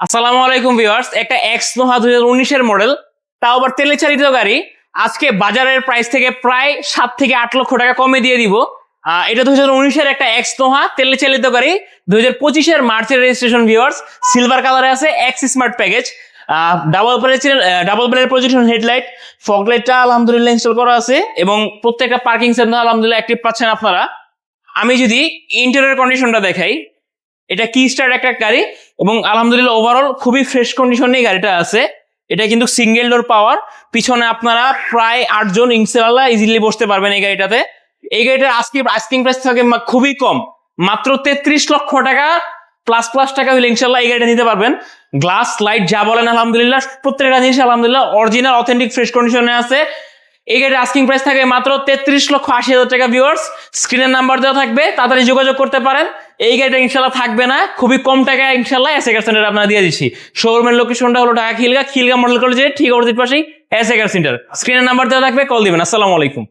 আসসালামু আলাইকুম ভিউয়ার্স, একটা এক্স নোহা 2019 এর মডেল, তাও আবার তেলে চালিত গাড়ি। আজকে বাজারের প্রাইস থেকে প্রায় 7 থেকে 8 লক্ষ টাকা কমে দিয়ে দিব। এটা 2019 এর একটা এক্স নোহা তেলে চালিত গাড়ি, 2025 এর মার্চের রেজিস্ট্রেশন। ভিউয়ার্স, সিলভার কালারে আছে, x smart package, double blade projection headlight, fog লাইটটা আলহামদুলিল্লাহ ইনস্টল করা আছে এবং প্রত্যেকটা পার্কিং সেন্টার আলহামদুলিল্লাহ অ্যাক্টিভ পাচ্ছেন আপনারা। আমি যদি ইন্টেরিয়র কন্ডিশনটা দেখাই, এটা কি স্টার একটা গাড়ি এবং আলহামদুলিল্লাহ ওভারঅল খুবই ফ্রেশ কন্ডিশনে গাড়িটা আছে। এটা কিন্তু সিঙ্গেল ডোর পাওয়ার, পিছনে আপনারা প্রায় 8 জন ইনশাআল্লাহ ইজিলি বসতে পারবেন এই গাড়িটাতে। এই গাড়িটার আস্কিং প্রাইস থাকে খুবই কম, মাত্র 33 লক্ষ টাকা প্লাস প্লাস টাকা হলে ইনশাআল্লাহ এই গাড়িটা নিতে পারবেন। গ্লাস লাইট যা বলেন আলহামদুলিল্লাহ প্রত্যেকটা জিনিস আলহামদুলিল্লাহ অরিজিনাল অথেন্টিক ফ্রেশ কন্ডিশনে আছে। এই গাড়ির আস্কিং প্রাইস থাকে মাত্র 33,80,000 টাকা। ভিউয়ার্স, স্ক্রিনের নাম্বার দেওয়া থাকবে, তাড়াতাড়ি যোগাযোগ করতে পারেন। এই গাড়িটা ইনশাল্লাহ থাকবে না, খুবই কম টাকায় ইনশাল্লাহ এসএ কার সেন্টার আপনারা দিয়ে দিচ্ছি। শোরুমের লোকেশনটা হলো ঢাকা খিলগা মডেল কলেজের ঠিক অপোজিট পাশেই এসএ কার সেন্টার। স্ক্রিনের নাম্বার দেওয়া থাকবে, কল দিবেন। আসসালামু আলাইকুম।